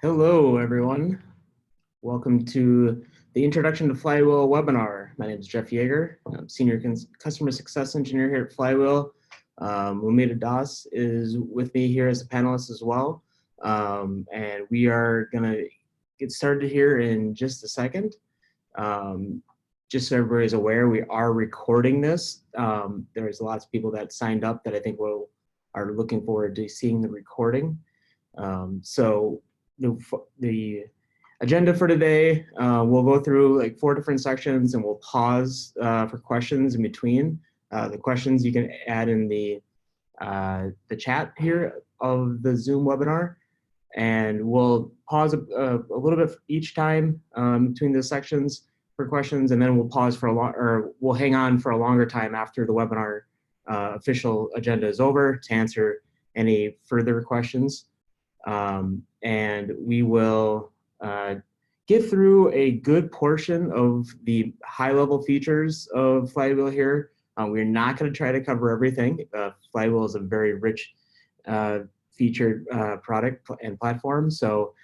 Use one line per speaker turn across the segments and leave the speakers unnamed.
Hello, everyone. Welcome to the Introduction to Flywheel webinar. My name is Jeff Yeager. I'm Senior Customer Success Engineer here at Flywheel. Lumita Das is with me here as a panelist as well. And we are going to get started here in just a second. Just so everybody's aware, we are recording this. There's lots of people that signed up that I think are looking forward to seeing the recording. So the agenda for today, we'll go through like 4 different sections and we'll pause for questions in between. The questions you can add in the chat here of the Zoom webinar, and we'll pause a little bit each time between the sections for questions, and then we'll pause for we'll hang on for a longer time after the webinar official agenda is over to answer any further questions. And we will get through a good portion of the high-level features of Flywheel here. We're not going to try to cover everything. Flywheel is a very rich featured product and platform, so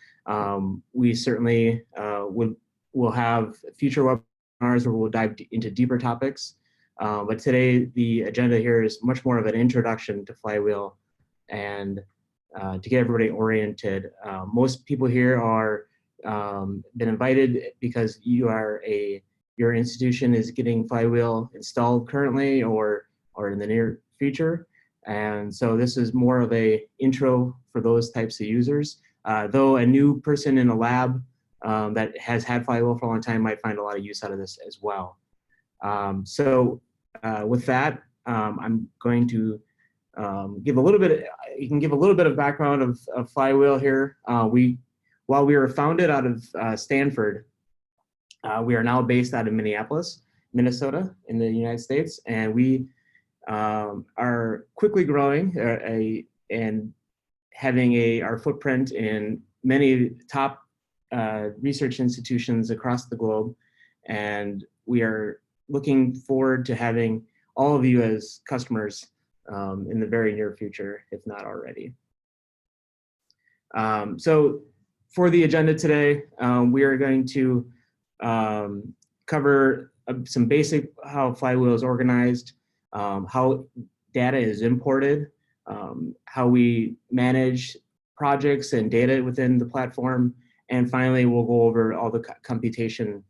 we certainly will have future webinars where we'll dive into deeper topics. But today, the agenda here is much more of an introduction to Flywheel and to get everybody oriented. Most people here are been invited because your institution is getting Flywheel installed currently or in the near future. And so this is more of a intro for those types of users. Though a new person in a lab that has had Flywheel for a long time might find a lot of use out of this as well. With that, I'm going to give a little bit. You can give a little bit of background of Flywheel here. While we were founded out of Stanford, we are now based out of Minneapolis, Minnesota, in the United States, and we are quickly growing and having our footprint in many top research institutions across the globe, and we are looking forward to having all of you as customers in the very near future, if not already. So for the agenda today, we are going to cover some basic how Flywheel is organized, how data is imported, how we manage projects and data within the platform, and finally we'll go over all the computation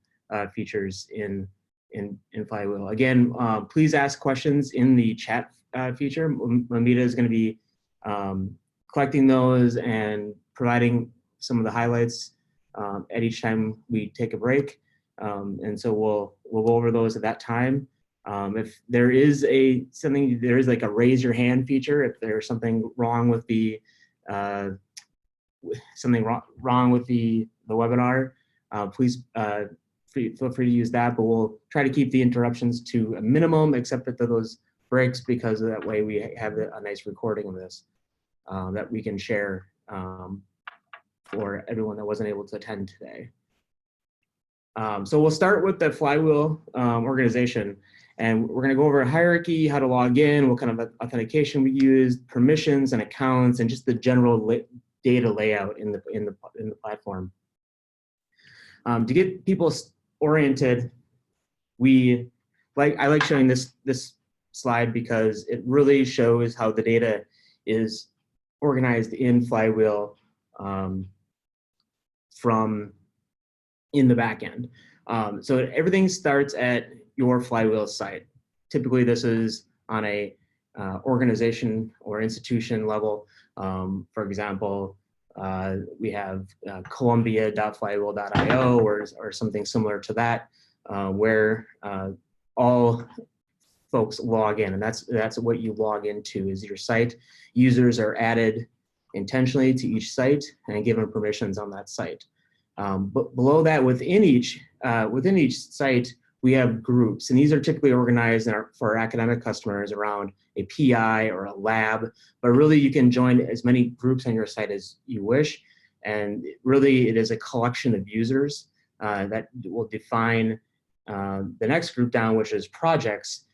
features in Flywheel. Again, please ask questions in the chat feature. Lumita is going to be collecting those and providing some of the highlights at each time we take a break. And so we'll go over those at that time. If there is like a raise your hand feature, if there's something wrong with the webinar, please feel free to use that, but we'll try to keep the interruptions to a minimum, except for those breaks, because that way we have a nice recording of this that we can share for everyone that wasn't able to attend today. So we'll start with the Flywheel organization, and we're going to go over a hierarchy, how to log in, what kind of authentication we use, permissions and accounts, and just the general data layout in the platform. To get people oriented, I like showing this slide because it really shows how the data is organized in Flywheel from in the back end. So everything starts at your Flywheel site. Typically, this is on a organization or institution level. For example, we have Columbia.flywheel.io or something similar to that, where all folks log in, and that's what you log into is your site. Users are added intentionally to each site and given permissions on that site. But below that, within each site, we have groups, and these are typically organized for our academic customers around a PI or a lab. But really, you can join as many groups on your site as you wish, and really, it is a collection of users that will define the next group down, which is projects.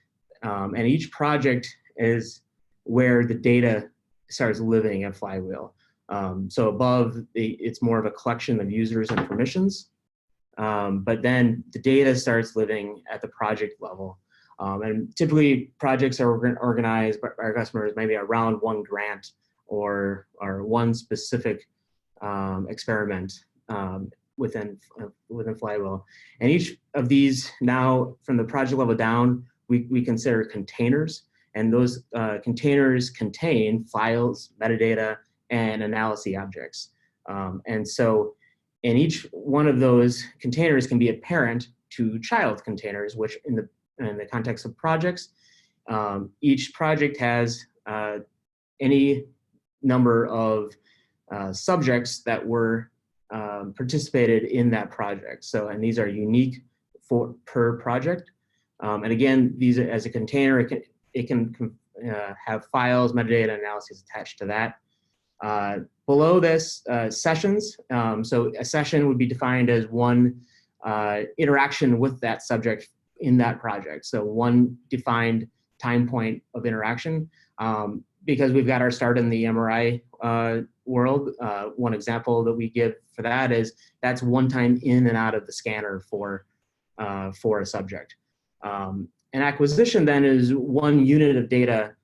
And each project is where the data starts living at Flywheel. So above, it's more of a collection of users and permissions. But then the data starts living at the project level. And typically projects are organized by our customers maybe around one grant or one specific experiment within Flywheel. And each of these now, from the project level down, we consider containers. And those containers contain files, metadata, and analysis objects. And so in each one of those containers can be a parent to child containers, which in the context of projects, each project has any number of subjects that were participated in that project. So, and these are unique per project. And again, these as a container, it can have files, metadata, analysis attached to that. Below this, sessions. So a session would be defined as one interaction with that subject in that project. So one defined time point of interaction. Because we've got our start in the MRI world, one example that we give for that is that's one time in and out of the scanner for a subject. An acquisition then is one unit of data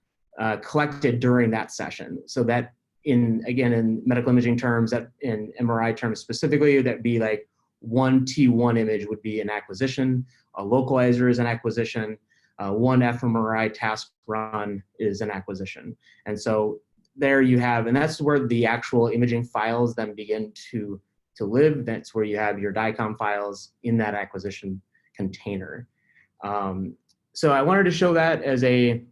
collected during that session. So that again, in medical imaging terms, that in MRI terms specifically, that'd be like one T1 image would be an acquisition, a localizer is an acquisition, one fMRI task run is an acquisition. And so there you have, and that's where the actual imaging files then begin to live. That's where you have your DICOM files in that acquisition container. So I wanted to show that as a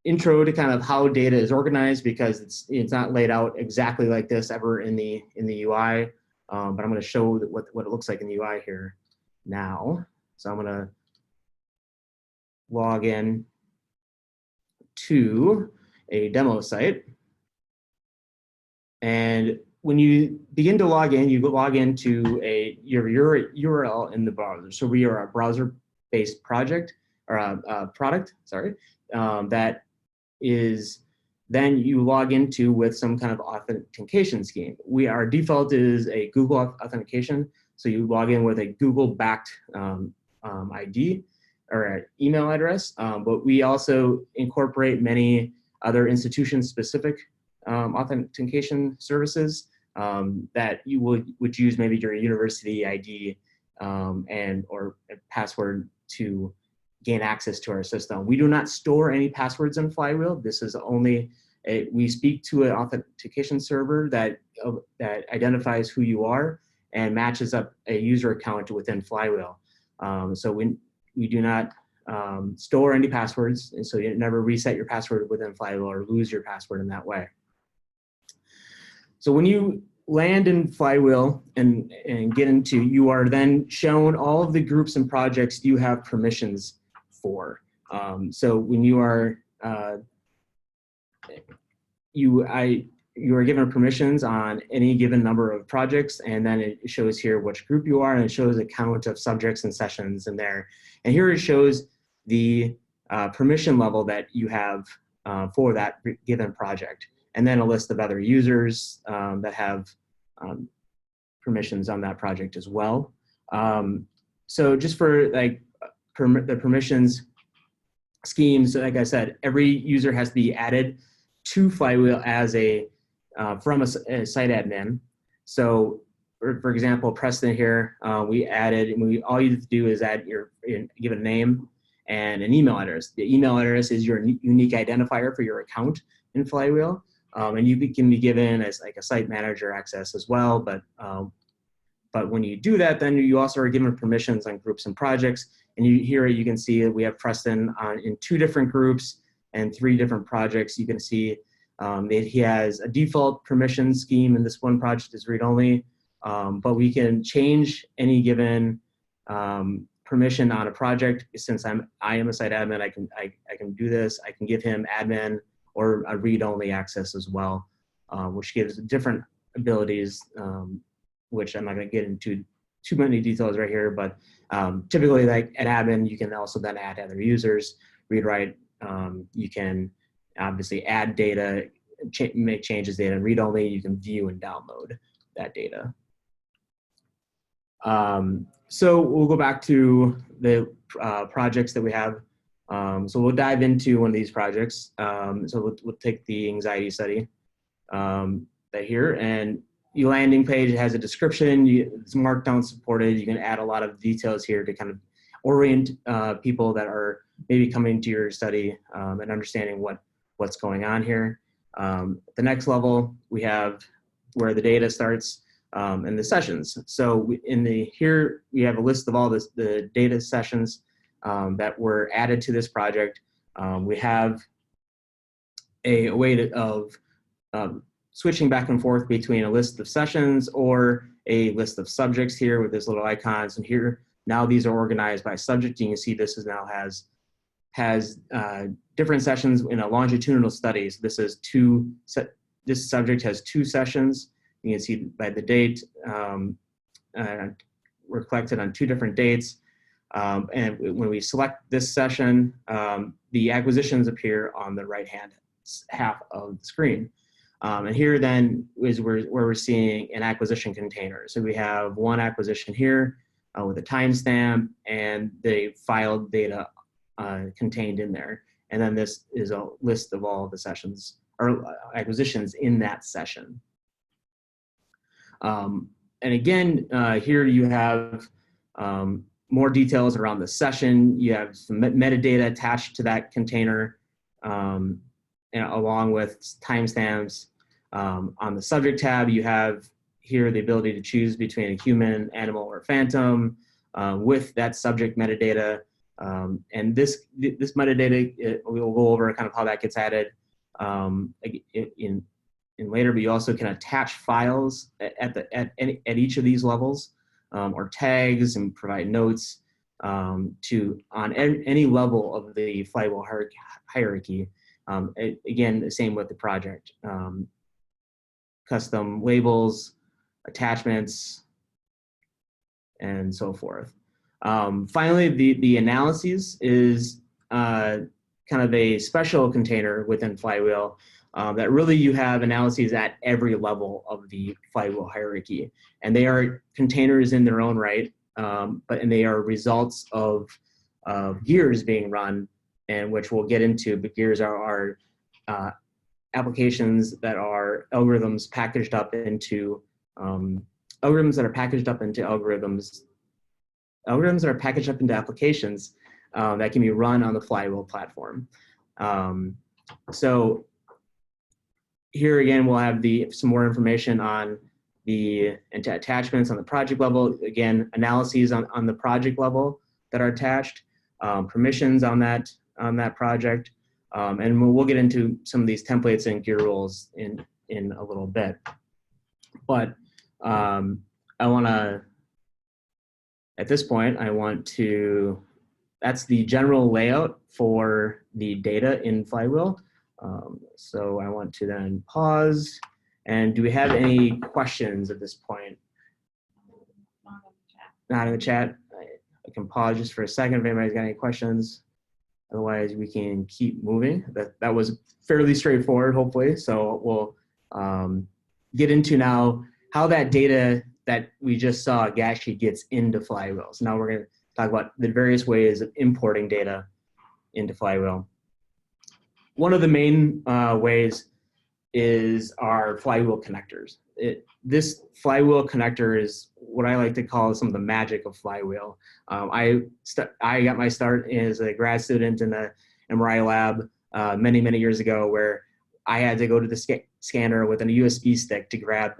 intro to kind of how data is organized, because it's not laid out exactly like this ever in the UI, but I'm going to show what it looks like in the UI here now. So I'm going to log in to a demo site, and when you begin to log in, you log into your URL in the browser. So we are a browser-based project or a product, sorry, that is then you log into with some kind of authentication scheme. Our default is a Google authentication. So you log in with a Google-backed ID or an email address, but we also incorporate many other institution-specific authentication services that you would use maybe your university ID and or a password to gain access to our system. We do not store any passwords in Flywheel. This is only we speak to an authentication server that identifies who you are and matches up a user account within Flywheel. So we do not store any passwords, and so you never reset your password within Flywheel or lose your password in that way. So when you land in Flywheel and get into, you are then shown all of the groups and projects you have permissions for. So when you are you are given permissions on any given number of projects, and then it shows here which group you are, and it shows a count of subjects and sessions in there. And here it shows the permission level that you have for that given project, and then a list of other users that have permissions on that project as well. So just for like the permissions schemes, like I said, every user has to be added to Flywheel as from a site admin. So for example, Preston here, we added, and all you have to do is add give a name and an email address. The email address is your unique identifier for your account in Flywheel. And you can be given as like a site manager access as well. But when you do that, then you also are given permissions on groups and projects. And here you can see that we have Preston in 2 different groups and 3 different projects. You can see that he has a default permission scheme, and this one project is read-only. But we can change any given permission on a project. Since I am a site admin, I can do this. I can give him admin or a read-only access as well, which gives different abilities, which I'm not going to get into too many details right here, but typically like an admin, you can also then add other users, read-write, you can obviously add data, make changes data, read only, you can view and download that data. So we'll go back to the projects that we have. So we'll dive into one of these projects. So we'll take the anxiety study right here, and your landing page has a description. It's markdown supported. You can add a lot of details here to kind of orient people that are maybe coming to your study and understanding what's going on here. At the next level, we have where the data starts and the sessions. So here we have a list of all the data sessions that were added to this project. We have a way of switching back and forth between a list of sessions or a list of subjects here with this little icons. And here, now these are organized by subject. You can see this now has different sessions in a longitudinal study. So this subject has 2 sessions. You can see by the date, we're collected on 2 different dates. And when we select this session, the acquisitions appear on the right-hand half of the screen. And here then is where we're seeing an acquisition container. So we have one acquisition here with a timestamp and the filed data contained in there. And then this is a list of all the sessions or acquisitions in that session. And again, here you have more details around the session. You have some metadata attached to that container, and along with timestamps. On the subject tab, you have here the ability to choose between a human, animal, or phantom with that subject metadata. And this metadata, we'll go over kind of how that gets added in later, but you also can attach files at each of these levels or tags and provide notes on any level of the Flywheel hierarchy. Again, the same with the project. Custom labels, attachments, and so forth. Finally, the analyses is kind of a special container within Flywheel that really you have analyses at every level of the Flywheel hierarchy. And they are containers in their own right, and they are results of gears being run, and which we'll get into, but gears are applications that are algorithms packaged up into algorithms that are packaged up into algorithms that are packaged up into applications that can be run on the Flywheel platform. So here again, we'll have some more information on the attachments on the project level. Again, analyses on the project level that are attached, permissions on that project. And we'll get into some of these templates and gear rules in a little bit. But at this point, that's the general layout for the data in Flywheel. So I want to then pause. And do we have any questions at this point? Not in the chat. I can pause just for a second if anybody's got any questions. Otherwise, we can keep moving. That was fairly straightforward, hopefully. So we'll get into now how that data that we just saw actually gets into Flywheel. So now we're going to talk about the various ways of importing data into Flywheel. One of the main ways is our Flywheel connectors. This Flywheel connector is what I like to call some of the magic of Flywheel. I got my start as a grad student in the MRI lab many years ago, where I had to go to the scanner with a USB stick to grab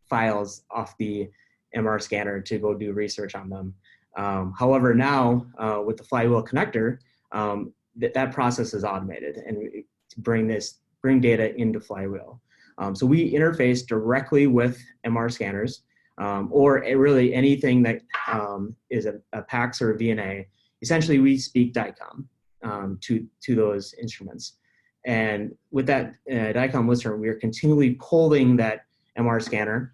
files off the MR scanner to go do research on them. However, now with the Flywheel connector, that process is automated, and to bring data into Flywheel. So we interface directly with MR scanners, or really anything that is a PACS or a VNA. Essentially, we speak DICOM to those instruments. And with that DICOM listener, we are continually polling that MR scanner.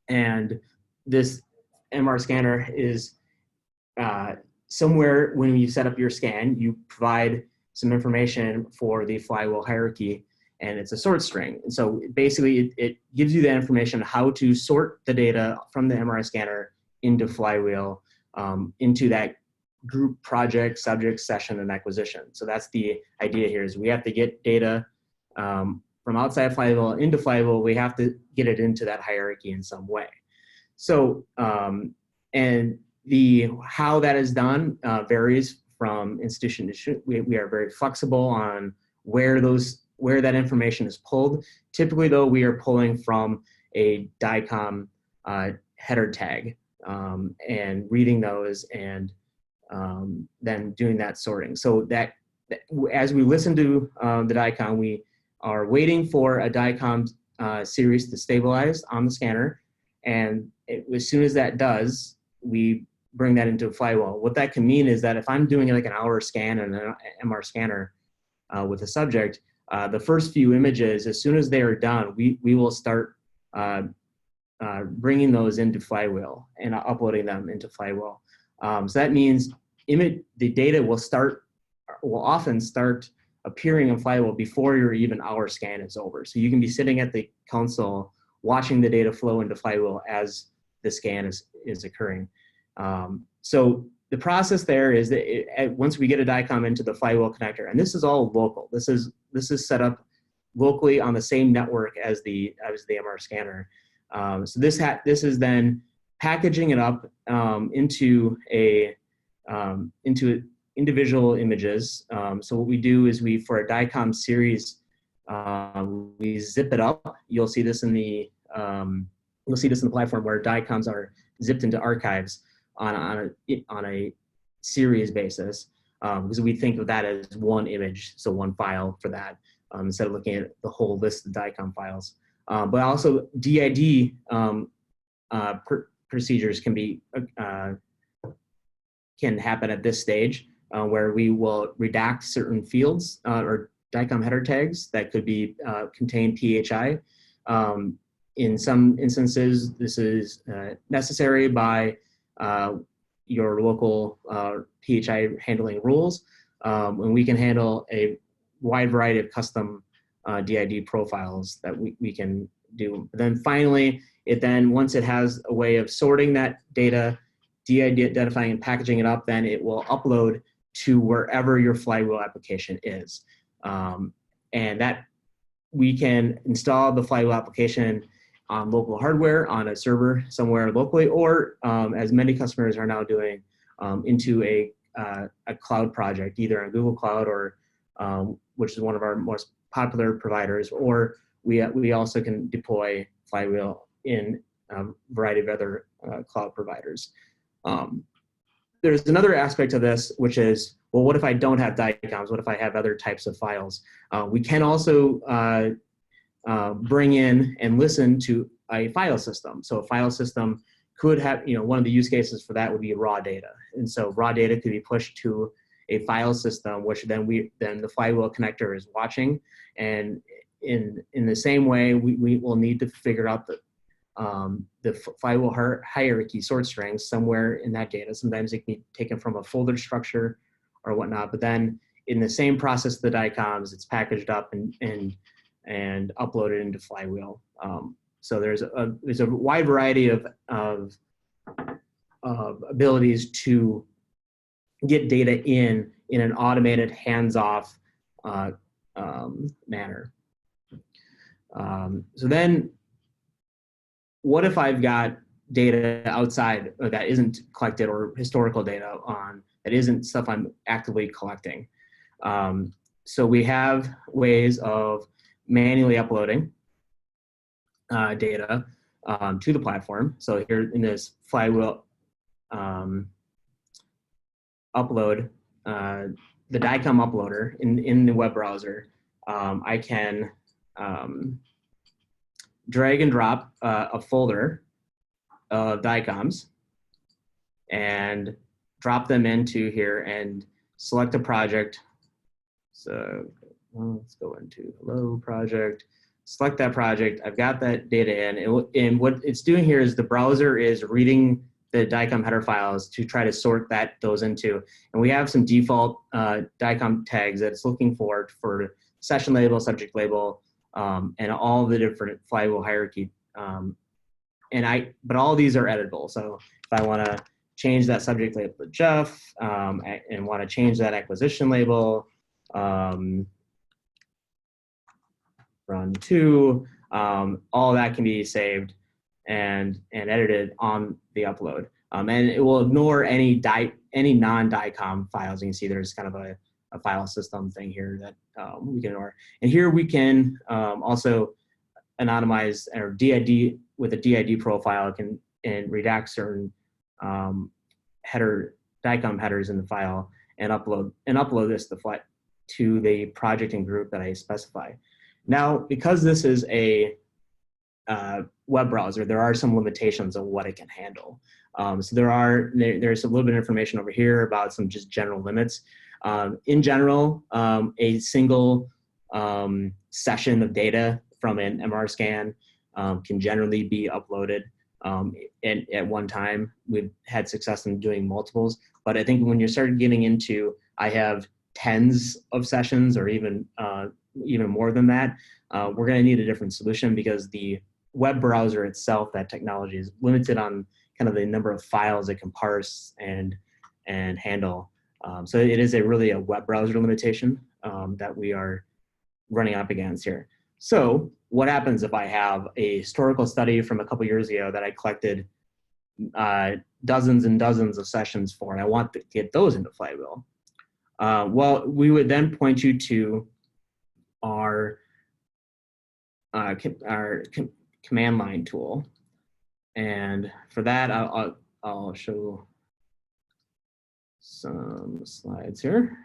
And this MR scanner is somewhere when you set up your scan, you provide some information for the Flywheel hierarchy, and it's a sort string. And so basically it gives you the information how to sort the data from the MRI scanner into Flywheel, into that group, project, subject, session, and acquisition. So that's the idea here, is we have to get data from outside Flywheel into Flywheel. We have to get it into that hierarchy in some way. So, and how that is done varies from institution to institution. We are very flexible on where that information is pulled. Typically, though, we are pulling from a DICOM header tag and reading those, and then doing that sorting. So that as we listen to the DICOM, we are waiting for a DICOM series to stabilize on the scanner, and as soon as that does, we bring that into Flywheel. What that can mean is that if I'm doing like an hour scan in an MR scanner with a subject, the first few images, as soon as they are done, we will start bringing those into Flywheel and uploading them into Flywheel. So that means the data will often start appearing in Flywheel before your even hour scan is over. So you can be sitting at the console watching the data flow into Flywheel as the scan is occurring. So the process there is that once we get a DICOM into the Flywheel connector, and this is all local. This is set up locally on the same network as the MR scanner. So this is then packaging it up into individual images. So what we do is for a DICOM series, we zip it up. You'll see this in the platform where DICOMs are zipped into archives on a series basis, because we think of that as one image, so one file for that, instead of looking at the whole list of DICOM files. But also DID procedures can happen at this stage, where we will redact certain fields or DICOM header tags that could contain PHI. In some instances, this is necessary by your local PHI handling rules, and we can handle a wide variety of custom DID profiles that we can do. But then finally, once it has a way of sorting that data, DID identifying and packaging it up, then it will upload to wherever your Flywheel application is. And that we can install the Flywheel application on local hardware on a server somewhere locally, or as many customers are now doing, into a cloud project, either on Google Cloud or which is one of our most popular providers, or we also can deploy Flywheel in a variety of other cloud providers. There's another aspect of this, which is, well, what if I don't have DICOMs? What if I have other types of files? We can also bring in and listen to a file system. So a file system could have, one of the use cases for that would be raw data. And so raw data could be pushed to a file system, which then the Flywheel connector is watching. And in the same way, we will need to figure out the Flywheel hierarchy sort strings somewhere in that data. Sometimes it can be taken from a folder structure or whatnot, but then in the same process, the DICOMs, it's packaged up and uploaded into Flywheel. So there's a wide variety of abilities to get data in an automated, hands-off manner. So then, what if I've got data outside that isn't collected, or historical data that isn't stuff I'm actively collecting? So we have ways of manually uploading data to the platform. So here in this Flywheel upload, the DICOM uploader in the web browser, I can drag and drop a folder of DICOMs and drop them into here and select a project. So let's go into hello project, select that project. I've got that data in, and what it's doing here is the browser is reading the DICOM header files to try to sort those into. And we have some default DICOM tags that it's looking for session label, subject label, and all the different Flywheel hierarchy. But all these are editable. So if I want to change that subject label to Jeff and want to change that acquisition label, run to, all that can be saved and edited on the upload. And it will ignore any non-DICOM files. You can see there's kind of a file system thing here that we can ignore. And here we can also anonymize or DID with a DID profile and redact certain DICOM headers in the file and upload this to the project and group that I specify. Now, because this is a web browser, there are some limitations on what it can handle. So there's a little bit of information over here about some just general limits. In general, a single session of data from an MR scan can generally be uploaded at one time. We've had success in doing multiples, but I think when you start getting into, I have tens of sessions or even more than that, we're going to need a different solution because the web browser itself, that technology is limited on kind of the number of files it can parse and handle. So it is really a web browser limitation that we are running up against here. So what happens if I have a historical study from a couple years ago that I collected dozens and dozens of sessions for, and I want to get those into Flywheel? Well, we would then point you to our command line tool. And for that, I'll show some slides here.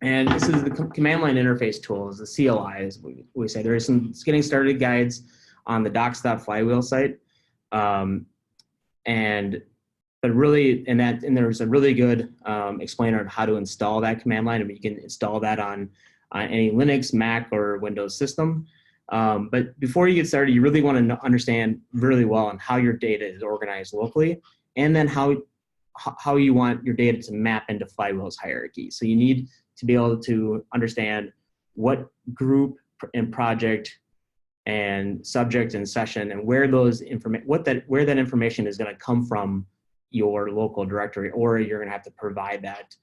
And this is the command line interface tool, is the CLI, as we say. There are some getting started guides on the docs.flywheel site. But there's a really good explainer on how to install that command line. I mean, you can install that on any Linux, Mac, or Windows system. But before you get started, you really want to understand really well on how your data is organized locally, and then how you want your data to map into Flywheel's hierarchy. So you need to be able to understand what group and project and subject and session and where where that information is going to come from your local directory, or you're going to have to provide that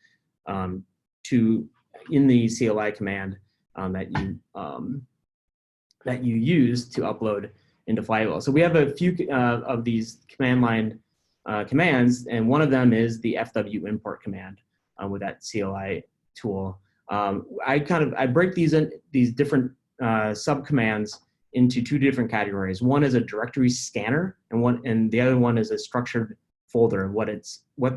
in the CLI command that you use to upload into Flywheel. So we have a few of these command line commands, and one of them is the FW import command with that CLI tool. I break these different subcommands into two different categories. One is a directory scanner, and the other one is a structured folder, what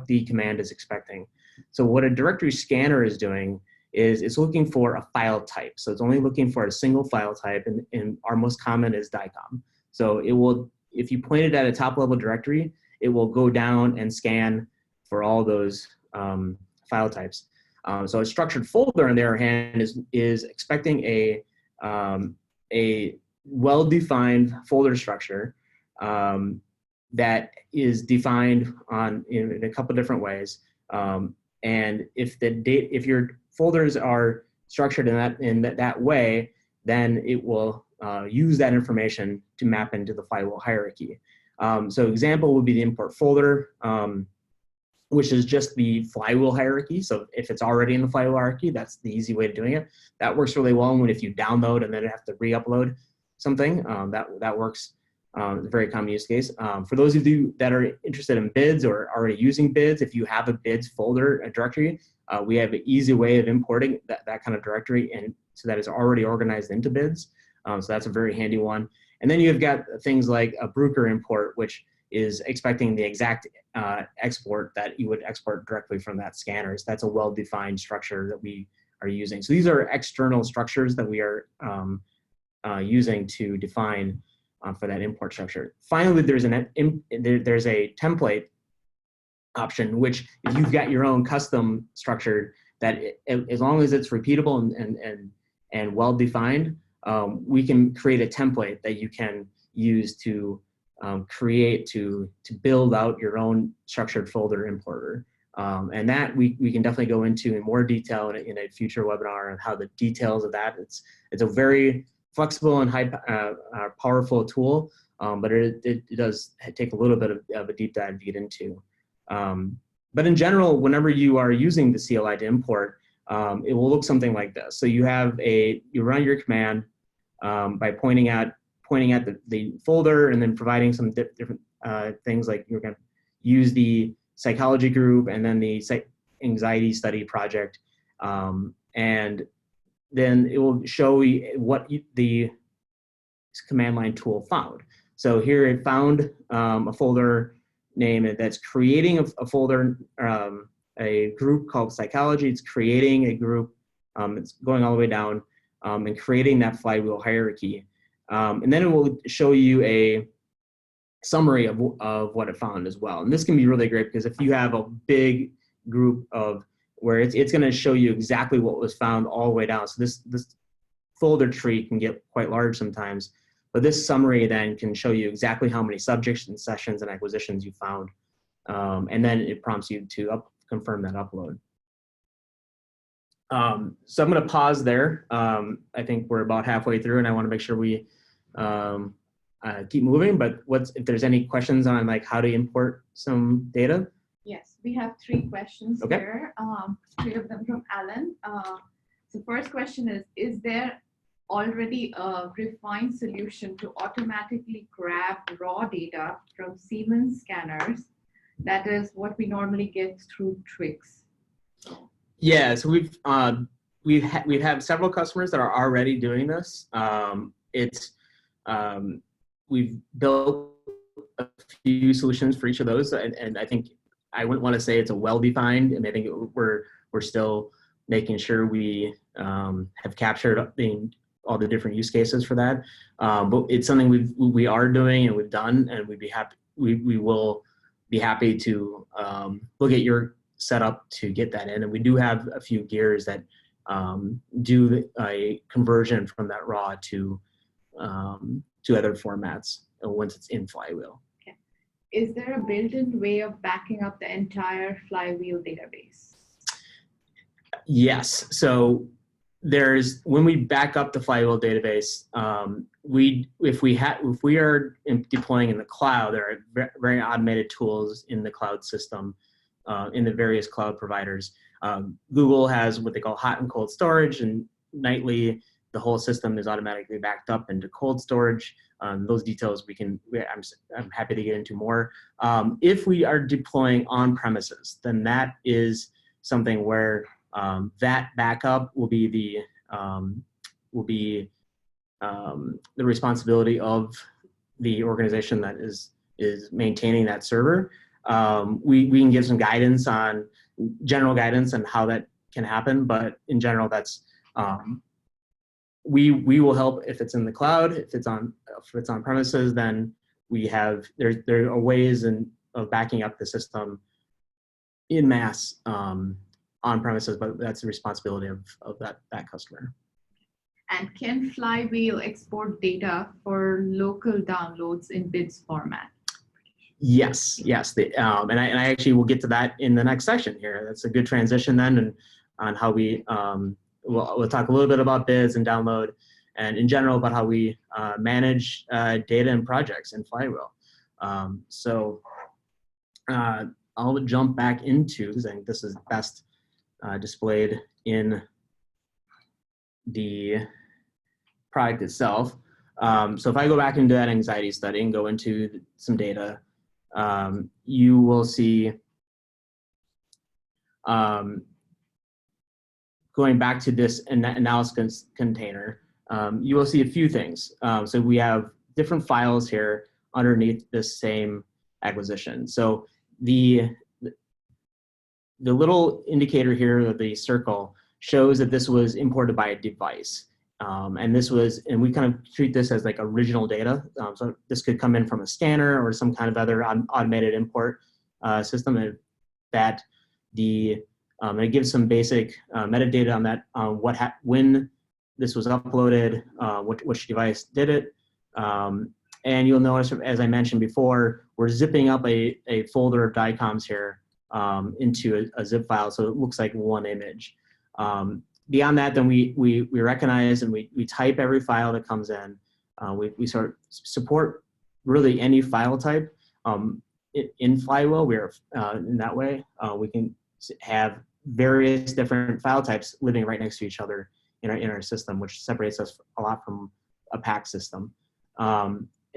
the command is expecting. So what a directory scanner is doing is it's looking for a file type. So it's only looking for a single file type, and our most common is DICOM. So it will, if you point it at a top level directory, it will go down and scan for all those file types. So a structured folder, on the other hand, is expecting a well-defined folder structure that is defined in a couple different ways. And if your folders are structured in that way, then it will use that information to map into the Flywheel hierarchy. So example would be the import folder, which is just the Flywheel hierarchy. So if it's already in the Flywheel hierarchy, that's the easy way of doing it. That works really well if you download and then have to re-upload something. That works. It's a very common use case. For those of you that are interested in bids or already using bids, if you have a bids folder, a directory, we have an easy way of importing that kind of directory, and so that is already organized into bids. So that's a very handy one. And then you've got things like a Bruker import, which is expecting the exact export that you would export directly from that scanner. So that's a well-defined structure that we are using. So these are external structures that we are using to define for that import structure. Finally, there's a template option, which if you've got your own custom structure, that as long as it's repeatable and well defined, we can create a template that you can use to create to build out your own structured folder importer. And that we can definitely go into in more detail in a future webinar on how the details of that. It's a very flexible and powerful tool, but it does take a little bit of a deep dive to get into. But in general, whenever you are using the CLI to import, it will look something like this. So you run your command by pointing at the folder and then providing some different things, like you're going to use the psychology group and then the anxiety study project, and then it will show you what the command line tool found. So here it found a folder name that's creating a folder, a group called psychology. It's creating a group. It's going all the way down and creating that flywheel hierarchy. And then it will show you a summary of what it found as well. And this can be really great because if you have a big group of where it's going to show you exactly what was found all the way down. So this folder tree can get quite large sometimes, but this summary then can show you exactly how many subjects and sessions and acquisitions you found. And then it prompts you to confirm that upload. So I'm going to pause there. I think we're about halfway through, and I want to make sure we keep moving. But if there's any questions on like how to import some data?
Yes, we have 3 questions here. 3 of them from Alan. So first question is there already a refined solution to automatically grab raw data from Siemens scanners? That is what we normally get through Twix.
Yeah, so we've had several customers that are already doing this. We've built a few solutions for each of those, and I think I wouldn't want to say it's a well-defined, and I think we're still making sure we have captured all the different use cases for that. But it's something we are doing and we've done, and we will be happy to look at your setup to get that in. And we do have a few gears that do a conversion from that raw to other formats once it's in Flywheel.
Okay. Is there a built-in way of backing up the entire Flywheel database?
Yes. So when we back up the Flywheel database, if we are deploying in the cloud, there are very automated tools in the cloud system, in the various cloud providers. Google has what they call hot and cold storage, and nightly the whole system is automatically backed up into cold storage. Those details I'm happy to get into more. If we are deploying on premises, then that is something where that backup will be the responsibility of the organization that is maintaining that server. We can give some general guidance on how that can happen, but in general, that's we will help if it's in the cloud. If it's on premises, then there are ways of backing up the system in mass on premises, but that's the responsibility of that customer.
And can Flywheel export data for local downloads in BIDS format?
Yes. And I actually will get to that in the next section here. That's a good transition then, and on how we we'll talk a little bit about bids and download, and in general about how we manage data and projects in Flywheel. So I'll jump back into, because I think this is best displayed in the product itself. So if I go back into that anxiety study and go into some data, you will see, going back to this analysis container, you will see a few things. So we have different files here underneath this same acquisition. So the little indicator here of the circle shows that this was imported by a device. And we kind of treat this as like original data. So this could come in from a scanner or some kind of other automated import system, and that it gives some basic metadata on that, when this was uploaded, which device did it, And you'll notice, as I mentioned before, we're zipping up a folder of DICOMs here into a zip file, so it looks like one image. Beyond that, then we recognize and we type every file that comes in. We sort of support really any file type. In Flywheel, we're in that way, we can have various different file types living right next to each other in our system, which separates us a lot from a pack system.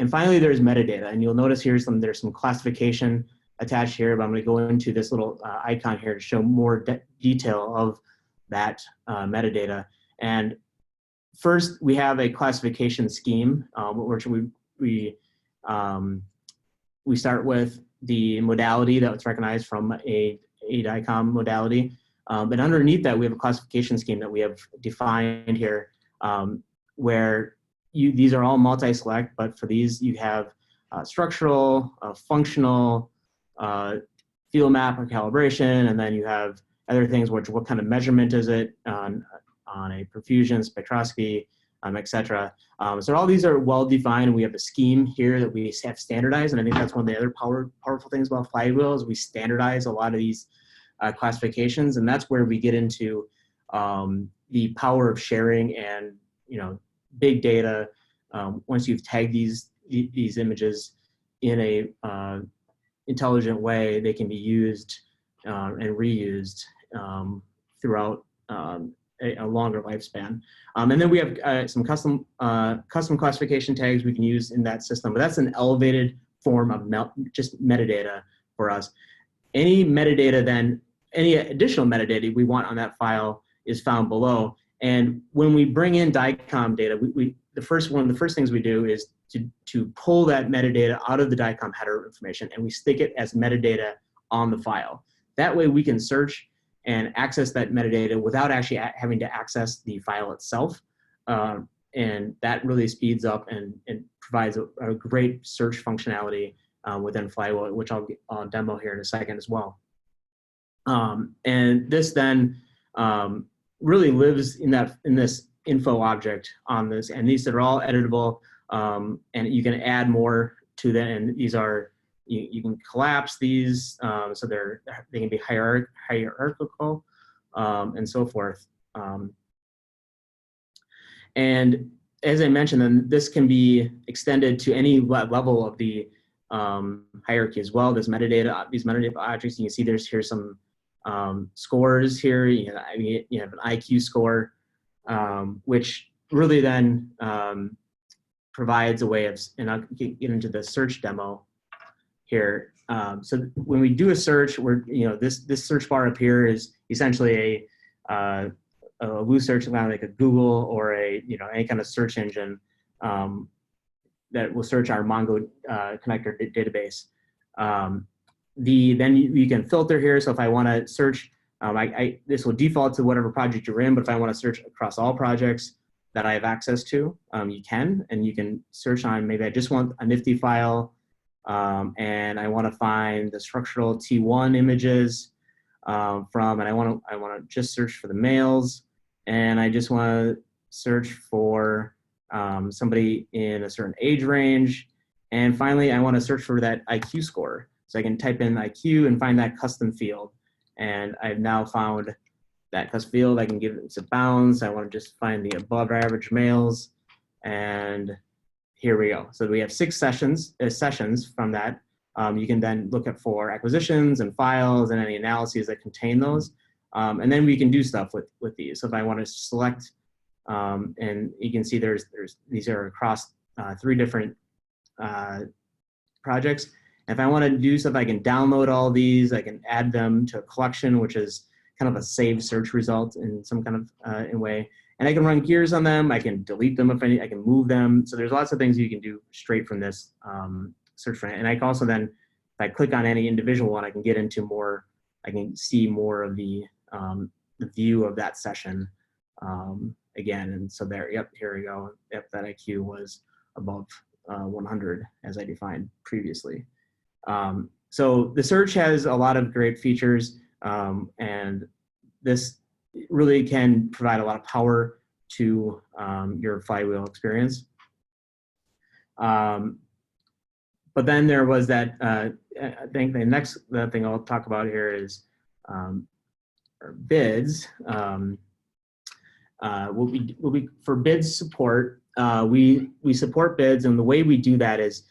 And finally, there's metadata, and you'll notice there's some classification attached here, but I'm going to go into this little icon here to show more detail of that metadata. And first, we have a classification scheme, which we start with the modality that was recognized from a DICOM modality. But underneath that, we have a classification scheme that we have defined here, where these are all multi-select, but for these you have structural, functional, field map or calibration, and then you have other things, which what kind of measurement is it on a perfusion, spectroscopy, etc. So all these are well defined. We have a scheme here that we have standardized, and I think that's one of the other powerful things about Flywheel is we standardize a lot of these classifications, and that's where we get into the power of sharing and big data. Once you've tagged these images in a intelligent way, they can be used and reused throughout a longer lifespan. And then we have some custom classification tags we can use in that system, but that's an elevated form of just metadata for us. Any metadata then, any additional metadata we want on that file is found below. And when we bring in DICOM data, one of the first things we do is to pull that metadata out of the DICOM header information, and we stick it as metadata on the file. That way we can search and access that metadata without actually having to access the file itself. And that really speeds up and provides a great search functionality within Flywheel, which I'll demo here in a second as well. And this then really lives in this info object on this, and these are all editable, and you can add more to them. And these are you can collapse these, so they can be hierarchical, and so forth. And as I mentioned, then this can be extended to any level of the hierarchy as well. These metadata objects, you can see here's some scores here. You have an IQ score, which really then provides a way of, and I'll get into the search demo here. So when we do a search, this search bar up here is essentially a Woo search, kind of like a Google or any kind of search engine that will search our Mongo connector database. Then you can filter here. So if I want to search, this will default to whatever project you're in, but if I want to search across all projects that I have access to, you can search on, maybe I just want a Nifty file, and I want to find the structural T1 images and I want to just search for the males, and I just want to search for somebody in a certain age range, and finally I want to search for that IQ score. So I can type in IQ and find that custom field. And I've now found that custom field. I can give it some bounds. I want to just find the above average males. And here we go. So we have 6 sessions from that. You can then look at for acquisitions and files and any analyses that contain those. And then we can do stuff with these. So if I want to select, and you can see these are across 3 different projects. If I want to do stuff, I can download all these. I can add them to a collection, which is kind of a saved search result in some kind of way. And I can run gears on them. I can delete them if I need. I can move them. So there's lots of things you can do straight from this search frame. And I can also then, if I click on any individual one, I can get into more. I can see more of the view of that session again. And so there, yep, here we go. Yep, that IQ was above 100 as I defined previously. So the search has a lot of great features, and this really can provide a lot of power to your Flywheel experience. but then there was that, I think the next thing I'll talk about here is bids. For bids support, we support bids, and the way we do that is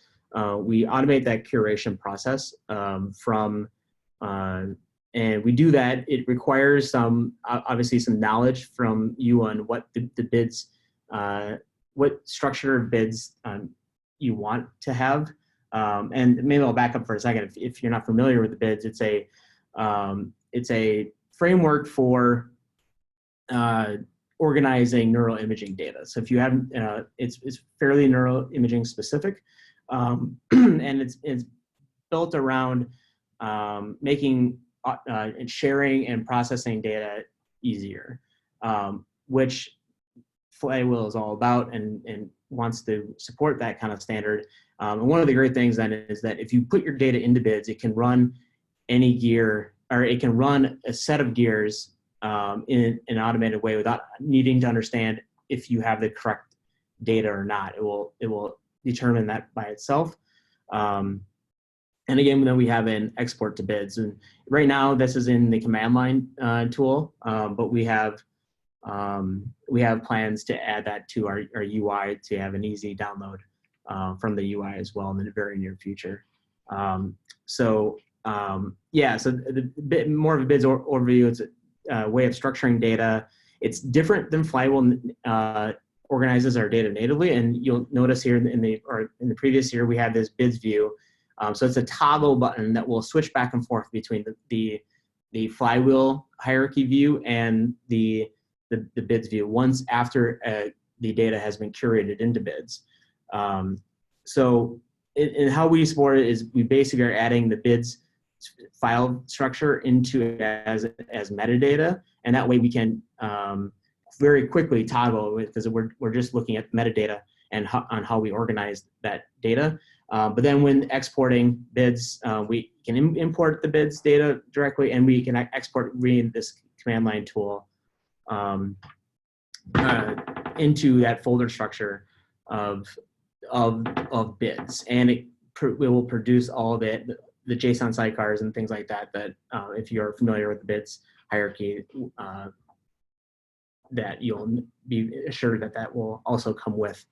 we automate that curation process and we do that. It requires obviously some knowledge from you on what the bids, what structure of bids you want to have. And maybe I'll back up for a second. If you're not familiar with the bids, it's a framework for organizing neural imaging data. So if you haven't, it's fairly neural imaging specific, and it's built around making and sharing and processing data easier, which Flywheel is all about and wants to support that kind of standard. And one of the great things then is that if you put your data into bids, it can run any gear, or it can run a set of gears in an automated way without needing to understand if you have the correct data or not. It will determine that by itself. And again, then we have an export to bids. And right now, this is in the command line tool, but we have plans to add that to our UI to have an easy download from the UI as well in the very near future. So the bit more of a bids overview. It's a way of structuring data. It's different than Flywheel organizes our data natively, and you'll notice here in the previous year we had this bids view. So it's a toggle button that will switch back and forth between the Flywheel hierarchy view and the bids view once after the data has been curated into bids. So how we support it is we basically are adding the bids file structure into it as metadata, and that way we can very quickly toggle it because we're just looking at metadata and on how we organize that data. But then when exporting bids, we can import the bids data directly, and we can export via this command line tool into that folder structure of bids, and it will produce all the JSON sidecars and things like that. That if you're familiar with the bids hierarchy, that you'll be assured that will also come with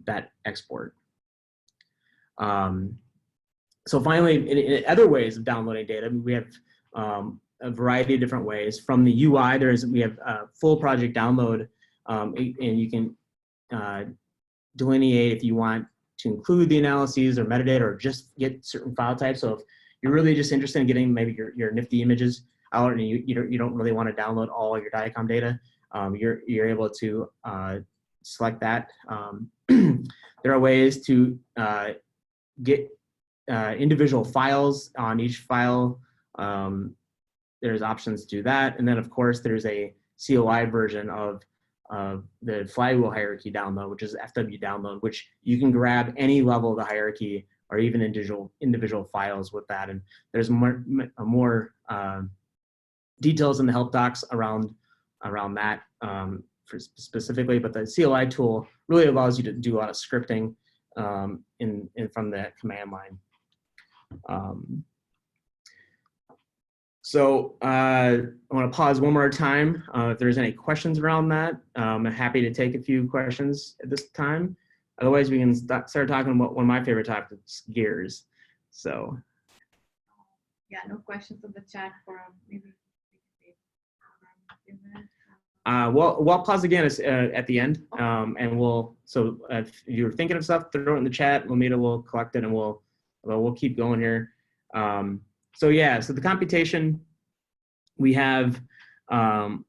that export. So finally, in other ways of downloading data, we have a variety of different ways. From the UI, we have full project download, and you can delineate if you want to include the analyses or metadata or just get certain file types. So if you're really just interested in getting maybe your nifty images out and you don't really want to download all your DICOM data, you're able to select that. There are ways to get individual files on each file. There's options to do that. And then of course there's a CLI version of the Flywheel hierarchy download, which is FW download, which you can grab any level of the hierarchy or even individual files with that. And there's more details in the help docs around that specifically, but the CLI tool really allows you to do a lot of scripting from the command line. So I want to pause one more time. If there's any questions around that, I'm happy to take a few questions at this time. Otherwise, we can start talking about one of my favorite topics, gears. So.
Yeah, no questions in the chat for maybe.
We'll pause again at the end, and so if you're thinking of stuff, throw it in the chat. Lamita will collect it, and we'll keep going here. So the computation, we have one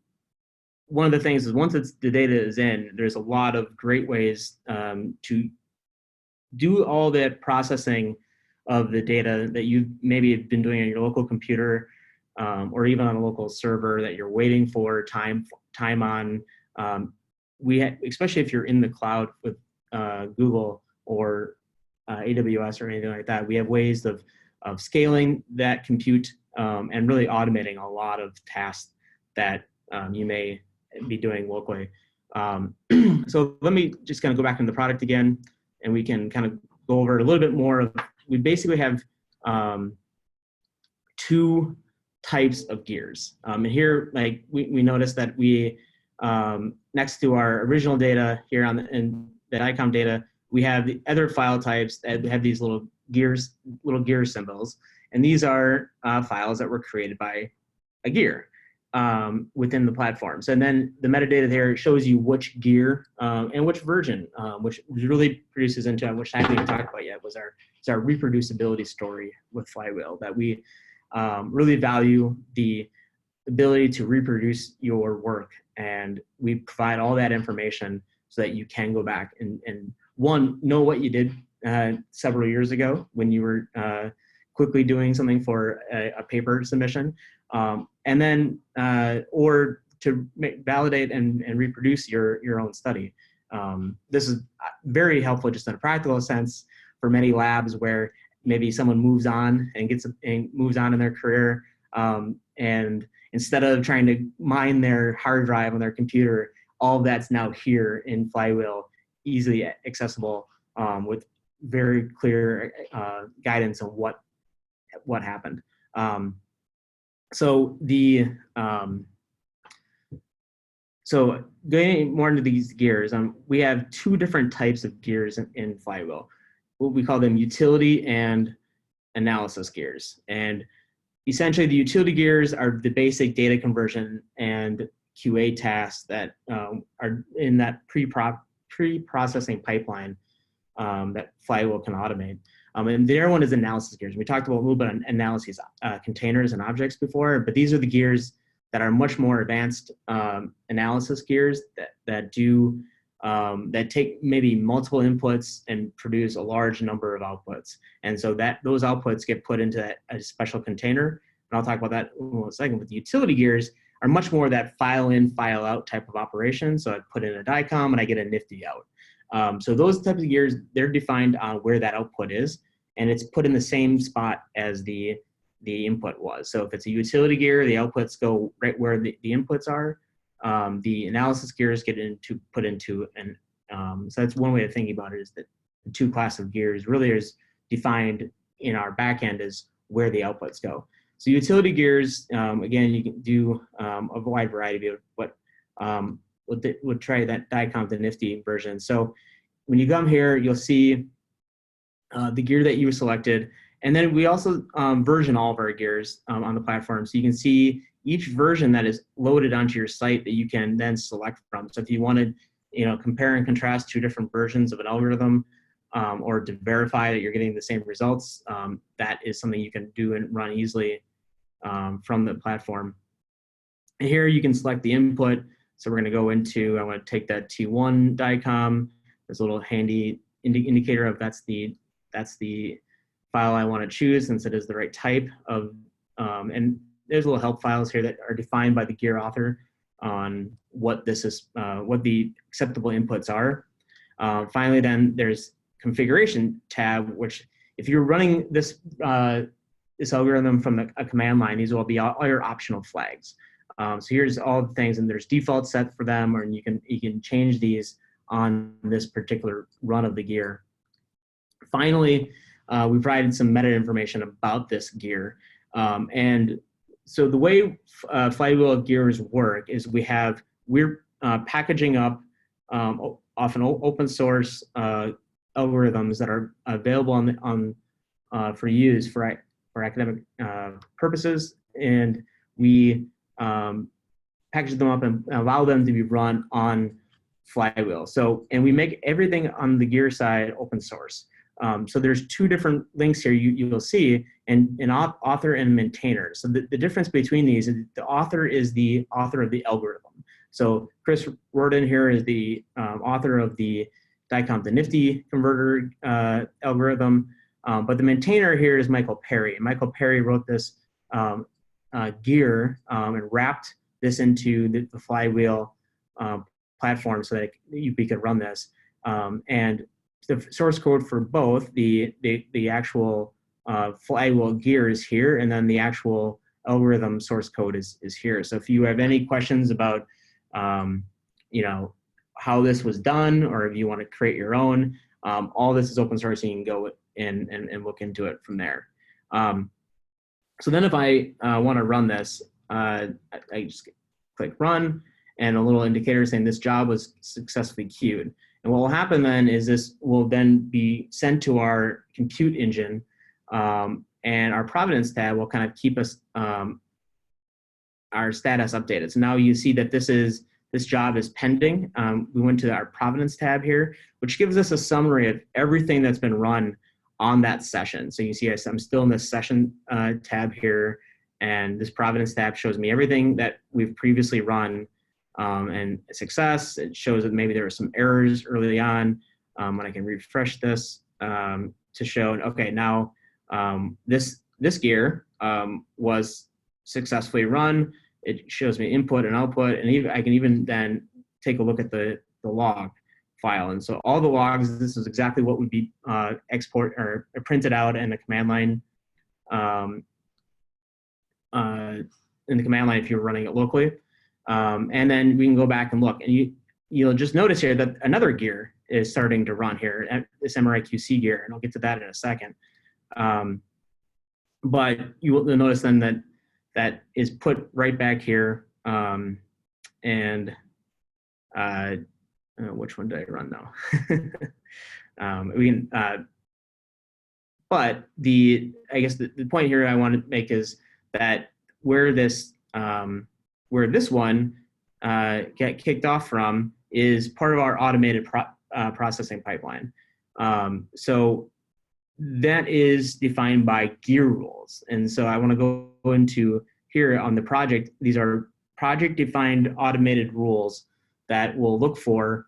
of the things is once the data is in, there's a lot of great ways to do all that processing of the data that you maybe have been doing on your local computer or even on a local server that you're waiting for time on. Especially if you're in the cloud with Google or AWS or anything like that, we have ways of scaling that compute and really automating a lot of tasks that you may be doing locally. So let me just kind of go back into the product again, and we can kind of go over a little bit more of, we basically have two types of gears. And here, like we noticed that we, next to our original data here on the ICOM data, we have the other file types that have these little gear symbols. And these are files that were created by a gear within the platforms. And then the metadata there shows you which gear and which version, which really produces into, which I haven't even talked about yet, was our reproducibility story with Flywheel, that we really value the ability to reproduce your work. And we provide all that information so that you can go back and one, know what you did several years ago when you were quickly doing something for a paper submission, and then or to validate and reproduce your own study. This is very helpful just in a practical sense for many labs where maybe someone moves on and moves on in their career, and instead of trying to mine their hard drive on their computer, all of that's now here in Flywheel, easily accessible, with very clear guidance on what happened. So going more into these gears, we have two different types of gears in Flywheel. What we call them utility and analysis gears. And essentially the utility gears are the basic data conversion and QA tasks that are in that pre-processing pipeline that Flywheel can automate. And the other one is analysis gears. We talked about a little bit on analyses, containers and objects before, but these are the gears that are much more advanced analysis gears that take maybe multiple inputs and produce a large number of outputs. And so those outputs get put into a special container. And I'll talk about that in a second. But the utility gears are much more that file in, file out type of operation. So I put in a DICOM and I get a nifty out. So those types of gears, they're defined on where that output is, and it's put in the same spot as the input was. So if it's a utility gear, the outputs go right where the inputs are. The analysis gears get put into, and so that's one way of thinking about it, is that the two classes of gears really is defined in our backend as where the outputs go. So utility gears, again, you can do a wide variety of what would try that DICOM to nifty version. So when you come here, you'll see the gear that you selected. And then we also version all of our gears on the platform. So you can see each version that is loaded onto your site that you can then select from. So if you wanted, compare and contrast two different versions of an algorithm, or to verify that you're getting the same results, that is something you can do and run easily from the platform. And here you can select the input. So we're going to go into, I want to take that T1 DICOM. There's a little handy indicator of that's the file I want to choose, since it is the right type of, and there's little help files here that are defined by the gear author on what this is, what the acceptable inputs are. Finally, then there's configuration tab, which if you're running this this algorithm from a command line, these will be all your optional flags. So here's all the things, and there's default set for them, or you can change these on this particular run of the gear. Finally, we provided some meta information about this gear. And so the way Flywheel gears work is we're packaging up often open source algorithms that are available for use for academic purposes, and we package them up and allow them to be run on Flywheel. So, and we make everything on the gear side open source. So there's two different links here you'll see, and an author and maintainer. So the difference between these is the author is the author of the algorithm. So Chris Rorden here is the author of the DICOM to nifty converter algorithm, but the maintainer here is Michael Perry. And Michael Perry wrote this gear and wrapped this into the Flywheel platform so that we could run this. And the source code for both the actual Flywheel gear is here, and then the actual algorithm source code is here. So if you have any questions about how this was done, or if you want to create your own, All this is open source, and you can go in and look into it from there. So then if I want to run this, I just click run, and a little indicator saying this job was successfully queued. And what will happen then is this will then be sent to our compute engine, and our provenance tab will kind of keep us our status updated. So now you see that this job is pending. We went to our provenance tab here, which gives us a summary of everything that's been run on that session. So you see I'm still in this session tab here, and this provenance tab shows me everything that we've previously run and success. It shows that maybe there were some errors early on when I can refresh this to show, okay, now this gear was successfully run. It shows me input and output, and even I can even then take a look at the log file. And so all the logs, this is exactly what would be export or printed out in the command line if you're running it locally. And then we can go back and look, and you'll just notice here that another gear is starting to run here, this MRIQC gear, and I'll get to that in a second. But you will notice then that is put right back here, which one did I run now? But I guess the point here I want to make is that where this one get kicked off from is part of our automated processing pipeline. So that is defined by gear rules. And so I want to go into here on the project. These are project defined automated rules that will look for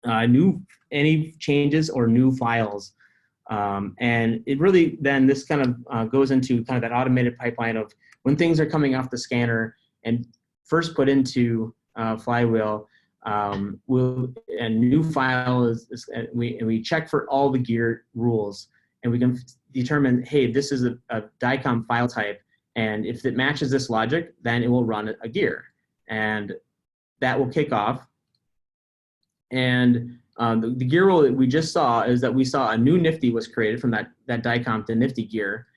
any changes or new files. And it really then this kind of goes into kind of that automated pipeline of when things are coming off the scanner and first put into Flywheel, a new file we check for all the gear rules, and we can determine, hey, this is a DICOM file type, and if it matches this logic, then it will run a gear, and that will kick off. And the gear rule that we just saw is that we saw a new Nifty was created from that DICOM to Nifty gear.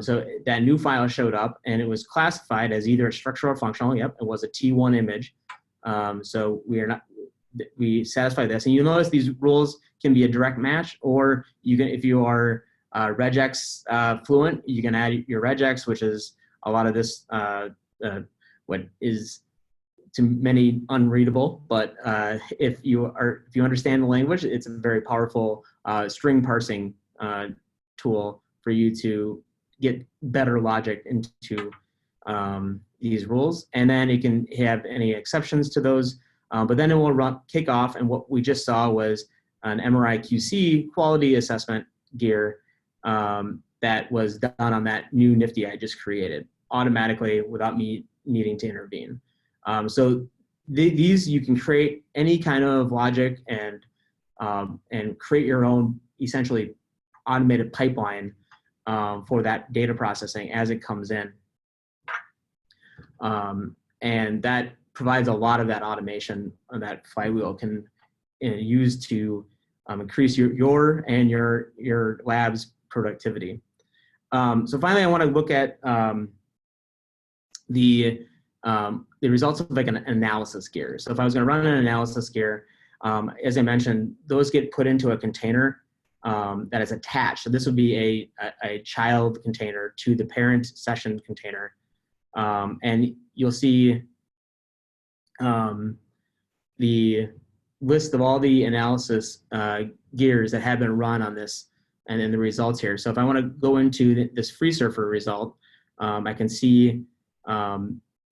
So that new file showed up, and it was classified as either a structural or functional. Yep, it was a T1 image. So we satisfy this, and you'll notice these rules can be a direct match, or you can, if you are regex fluent, you can add your regex, which is a lot of this what is to many unreadable, but if you understand the language, it's a very powerful string parsing tool for you to get better logic into these rules. And then it can have any exceptions to those, but then it will kick off. And what we just saw was an MRIQC quality assessment gear that was done on that new Nifty I just created automatically without me needing to intervene. So these, you can create any kind of logic and create your own essentially automated pipeline for that data processing as it comes in. And that provides a lot of that automation that Flywheel can use to increase your and your lab's productivity. So finally, I want to look at the results of like an analysis gear. So if I was going to run an analysis gear, as I mentioned, those get put into a container that is attached. So this would be a child container to the parent session container. And you'll see the list of all the analysis gears that have been run on this, and then the results here. So if I want to go into this free surfer result, I can see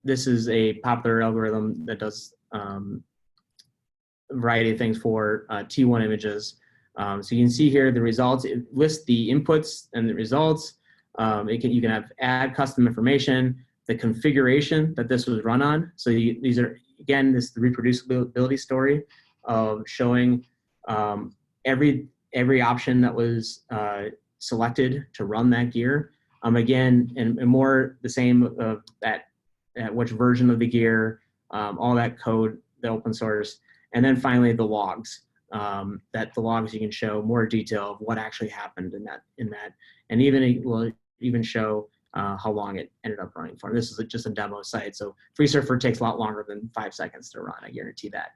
this is a popular algorithm that does a variety of things for T1 images. So you can see here the results. It lists the inputs and the results. You can add custom information, the configuration that this was run on. So these are, again, this is the reproducibility story of showing every option that was selected to run that gear. Again, and more the same of that, which version of the gear, all that code, the open source, and then finally the logs. that the logs, you can show more detail of what actually happened in that, and even it will even show how long it ended up running for. This is just a demo site, so FreeSurfer takes a lot longer than 5 seconds to run, I guarantee that.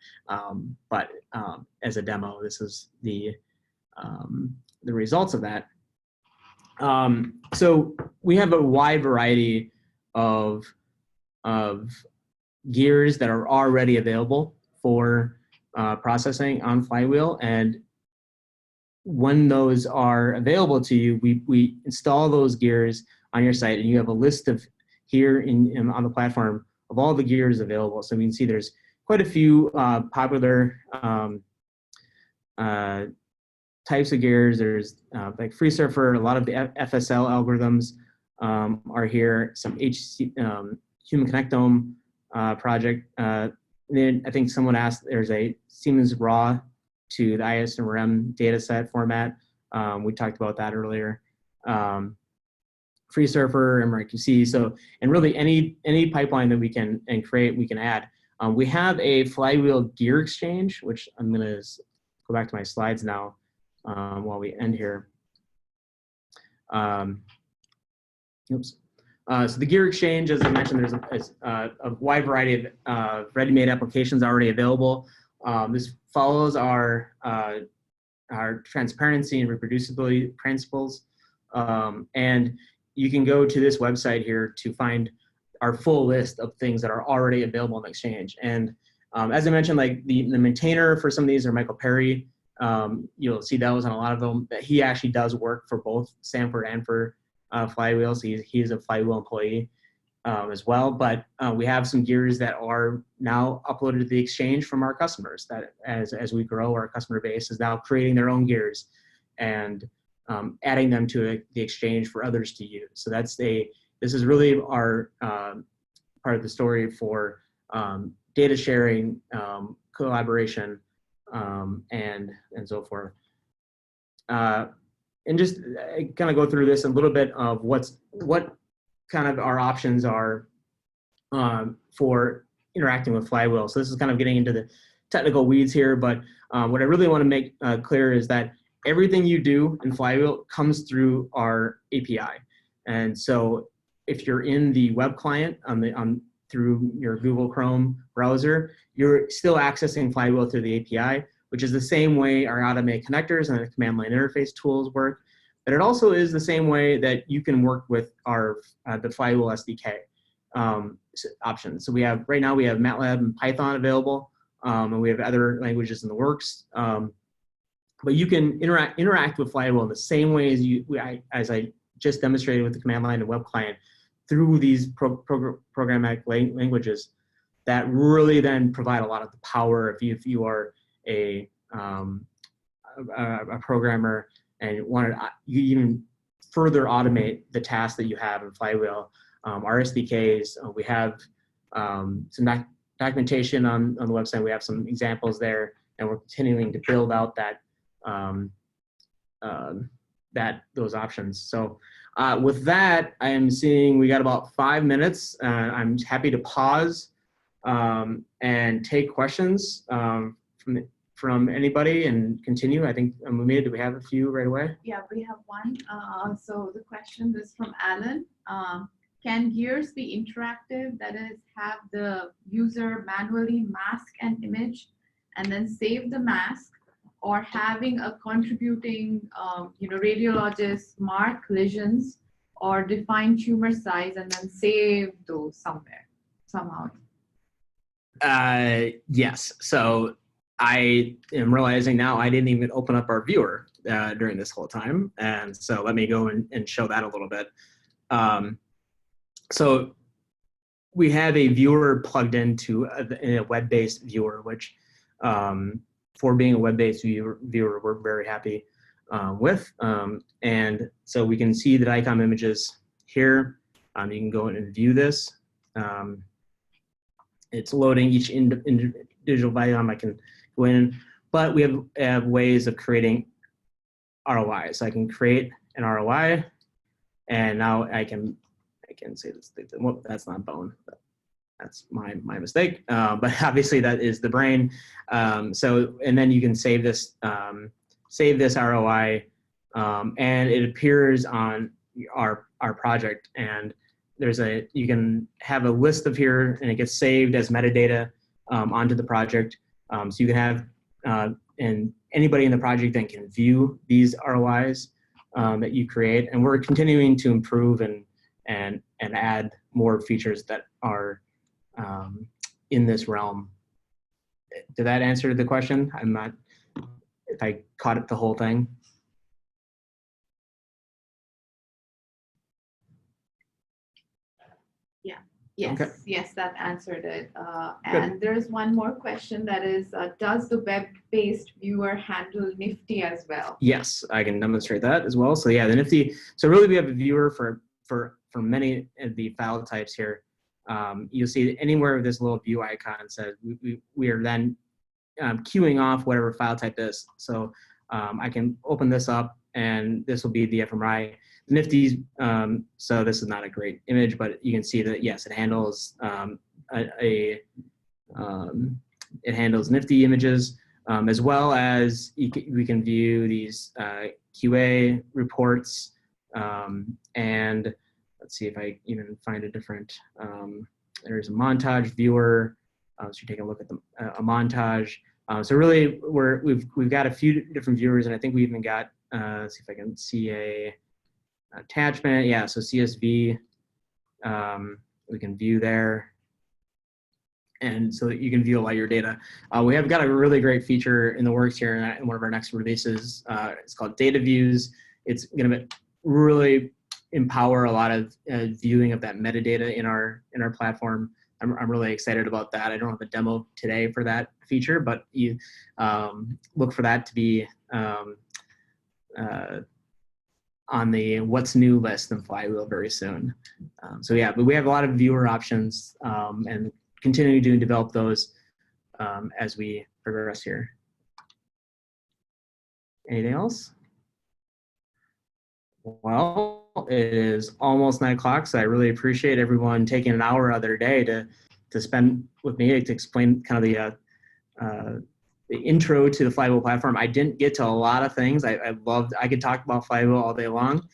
But as a demo, this is the results of that. So we have a wide variety of gears that are already available for processing on Flywheel, and when those are available to you, we install those gears on your site, and you have a list of here on the platform of all the gears available. So we can see there's quite a few popular types of gears. There's like FreeSurfer, a lot of the FSL algorithms are here, some Human Connectome project. Then I think someone asked, there's a Siemens raw to the ISRM dataset format. We talked about that earlier. FreeSurfer, MRQC. So, and really any pipeline that we can create, we can add. We have a Flywheel gear exchange, which I'm gonna go back to my slides now while we end here. Oops. So the gear exchange, as I mentioned, there's a wide variety of ready-made applications already available. This follows our transparency and reproducibility principles. And you can go to this website here to find our full list of things that are already available in Exchange. And as I mentioned, like the maintainer for some of these are Michael Perry. You'll see those on a lot of them. That he actually does work for both Sanford and for Flywheel, so he's a Flywheel employee as well. But we have some gears that are now uploaded to the Exchange from our customers. That as we grow, our customer base is now creating their own gears and adding them to the Exchange for others to use. So this is really our part of the story for data sharing, collaboration, and so forth. And just kind of go through this a little bit of what kind of our options are for interacting with Flywheel. So this is kind of getting into the technical weeds here, but what I really want to make clear is that everything you do in Flywheel comes through our API. And so if you're in the web client through your Google Chrome browser, you're still accessing Flywheel through the API, which is the same way our automated connectors and the command line interface tools work. But it also is the same way that you can work with our the Flywheel SDK options. So right now we have MATLAB and Python available, and we have other languages in the works. But you can interact with Flywheel in the same way as I just demonstrated with the command line and web client through these programmatic languages that really then provide a lot of the power if you are a programmer and you even further automate the tasks that you have in Flywheel. Our SDKs, we have some documentation on the website. We have some examples there, and we're continuing to build out those options. So with that, I am seeing we got about 5 minutes. I'm happy to pause and take questions from anybody and continue. I think, Mumia, do we have a few right away?
Yeah, we have one. So the question is from Alan. Can gears be interactive? That is, have the user manually mask an image and then save the mask, or having a contributing radiologist mark lesions or define tumor size and then save those somehow?
Yes. So I am realizing now I didn't even open up our viewer during this whole time. And so let me go and show that a little bit. So we have a viewer plugged into a web-based viewer, which for being a web-based viewer, we're very happy with. And so we can see the DICOM images here. You can go in and view this. It's loading each individual DICOM. I can go in, but we have ways of creating ROI. So I can create an ROI, and now I can say this. Well, that's not bone, but that's my mistake, but obviously that is the brain. So, and then you can save this ROI, and it appears on our project. And you can have a list of here, and it gets saved as metadata onto the project. So you can have, and anybody in the project then can view these ROIs that you create. And we're continuing to improve and add more features that are in this realm. Did that answer the question? I'm not, if I caught it the whole thing.
Yeah. Yes.
Okay.
Yes, that answered it. And there's one more question that is, does the web-based viewer handle Nifty as well?
Yes, I can demonstrate that as well. So yeah, the Nifty. So really, we have a viewer for many of the file types here. You'll see anywhere this little view icon says we are then queuing off whatever file type is. So I can open this up, and this will be the fMRI Nifty's. So this is not a great image, but you can see that yes, it handles it handles Nifty images, as well as we can view these QA reports, and let's see if I even find a different. There's a montage viewer. So you take a look at a montage. So really, we've got a few different viewers, and I think we even got. Let's see if I can see a attachment. Yeah, so CSV. We can view there, and so that you can view all your data. We have got a really great feature in the works here in one of our next releases. It's called Data Views. It's going to really empower a lot of viewing of that metadata in our platform. I'm really excited about that. I don't have a demo today for that feature, but you look for that to be on the what's new list in Flywheel very soon. So yeah, but we have a lot of viewer options, and continue to develop those as we progress here. Anything else? Well, it is almost 9 o'clock, so I really appreciate everyone taking an hour out of their day to spend with me to explain kind of the intro to the Flywheel platform. I didn't get to a lot of things. I could talk about Flywheel all day long.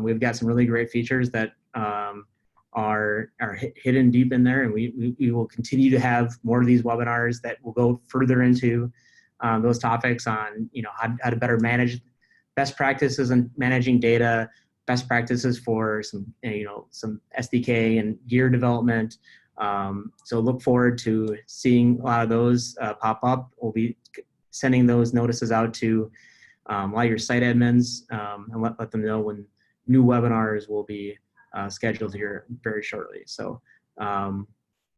We've got some really great features that are hidden deep in there, and we will continue to have more of these webinars that will go further into those topics on how to better manage best practices in managing data, best practices for some SDK and gear development. So look forward to seeing a lot of those pop up. We'll be sending those notices out to a lot of your site admins, and let them know when new webinars will be scheduled here very shortly. So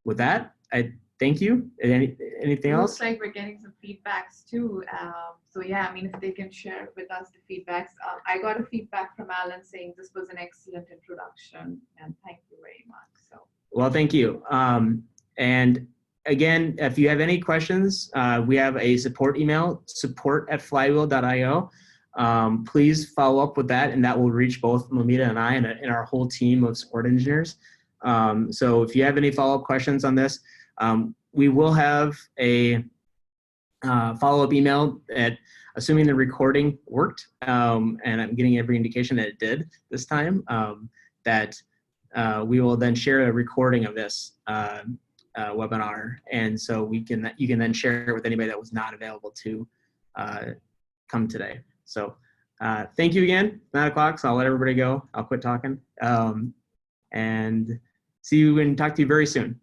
with that, I thank you. Anything else?
Looks like we're getting some feedbacks too. So yeah, I mean, if they can share with us the feedbacks. I got a feedback from Alan saying this was an excellent introduction, and thank you very much. So.
Well, thank you. And again, if you have any questions, we have a support email, support@flywheel.io. Please follow up with that, and that will reach both Momita and I and our whole team of support engineers. So if you have any follow-up questions on this, we will have a follow-up email assuming the recording worked, and I'm getting every indication that it did this time, that we will then share a recording of this webinar, and so you can then share it with anybody that was not available to come today. So thank you again. 9 o'clock, so I'll let everybody go. I'll quit talking, and see you and talk to you very soon.